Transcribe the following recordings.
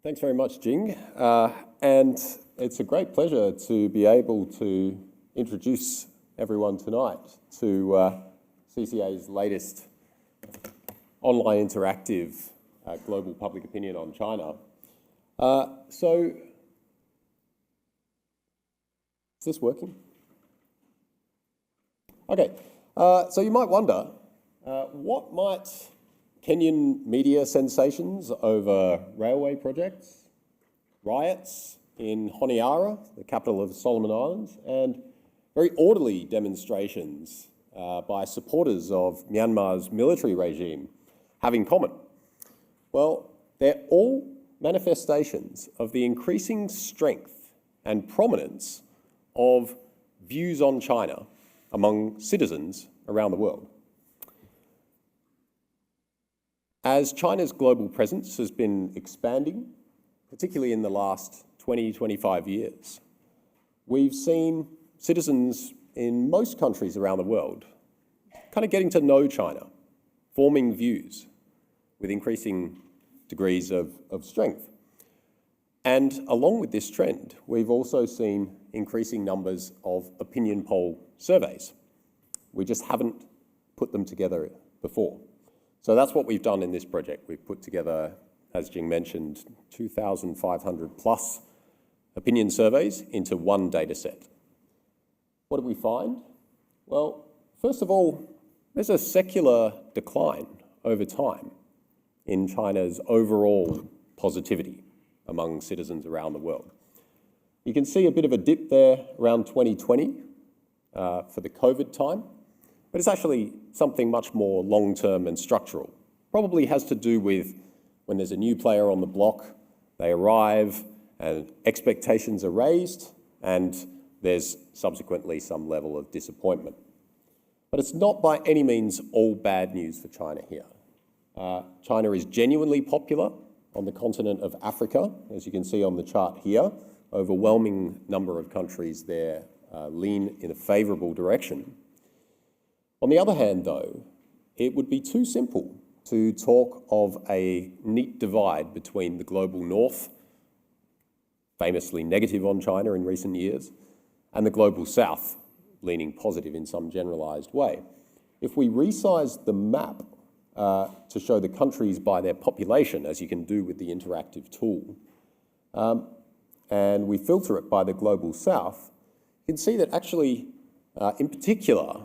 Thanks very much, Jing. And it's a great pleasure to be able to introduce everyone tonight to CCA's latest online interactive global public opinion on China. So, is this working? Okay, so you might wonder, what might Kenyan media sensations over railway projects, riots in Honiara, the capital of the Solomon Islands, and very orderly demonstrations by supporters of Myanmar's military regime have in common? Well, they're all manifestations of the increasing strength and prominence of views on China among citizens around the world. As China's global presence has been expanding, particularly in the last 20-25 years, we've seen citizens in most countries around the world kind of getting to know China, forming views with increasing degrees of strength. And along with this trend, we've also seen increasing numbers of opinion poll surveys. We just haven't put them together before. So that's what we've done in this project. We've put together, as Jing mentioned, 2,500 plus opinion surveys into one data set. What do we find? Well, first of all, there's a secular decline over time in China's overall positivity among citizens around the world. You can see a bit of a dip there around 2020 for the COVID time, but it's actually something much more long-term and structural. Probably has to do with when there's a new player on the block, they arrive and expectations are raised and there's subsequently some level of disappointment. But it's not by any means all bad news for China here. China is genuinely popular on the continent of Africa, as you can see on the chart here. Overwhelming number of countries there lean in a favourable direction. On the other hand, though, it would be too simple to talk of a neat divide between the global north, famously negative on China in recent years, and the global south, leaning positive in some generalised way. If we resize the map to show the countries by their population, as you can do with the interactive tool, and we filter it by the global south, you can see that actually, in particular,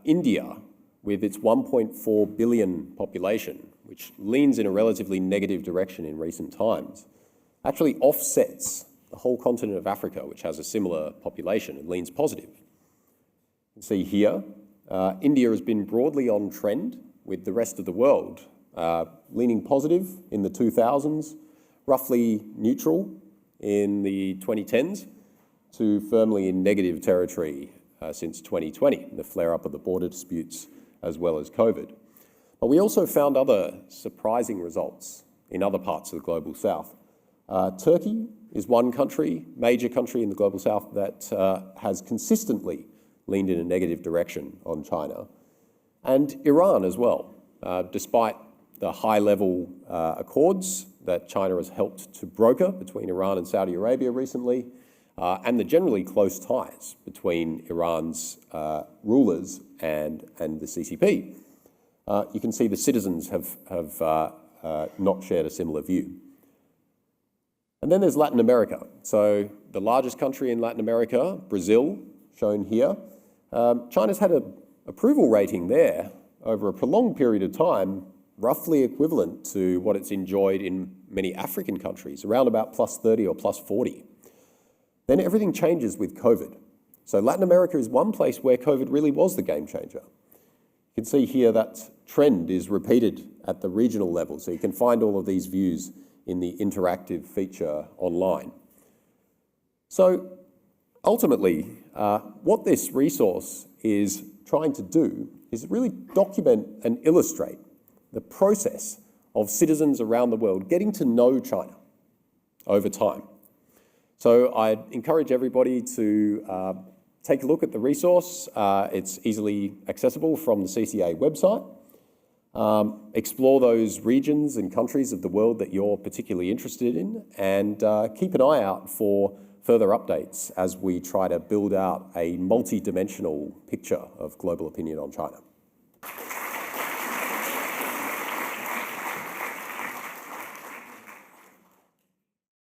India, with its 1.4 billion population, which leans in a relatively negative direction in recent times, actually offsets the whole continent of Africa, which has a similar population and leans positive. You can see here, India has been broadly on trend with the rest of the world, leaning positive in the 2000s, roughly neutral in the 2010s, to firmly in negative territory since 2020, the flare-up of the border disputes as well as COVID. But we also found other surprising results in other parts of the global south. Turkey is one country, major country in the global south that has consistently leaned in a negative direction on China. And Iran as well, despite the high-level accords that China has helped to broker between Iran and Saudi Arabia recently, and the generally close ties between Iran's rulers and the CCP. You can see the citizens have not shared a similar view. And then there's Latin America. So the largest country in Latin America, Brazil, shown here. China's had an approval rating there over a prolonged period of time, roughly equivalent to what it's enjoyed in many African countries, around about plus 30 or plus 40. Then everything changes with COVID. So Latin America is one place where COVID really was the game changer. You can see here that trend is repeated at the regional level, so you can find all of these views in the interactive feature online. So ultimately, what this resource is trying to do is really document and illustrate the process of citizens around the world getting to know China over time. So I'd encourage everybody to take a look at the resource. It's easily accessible from the CCA website. explore those regions and countries of the world that you're particularly interested in, and keep an eye out for further updates as we try to build out a multi-dimensional picture of global opinion on China.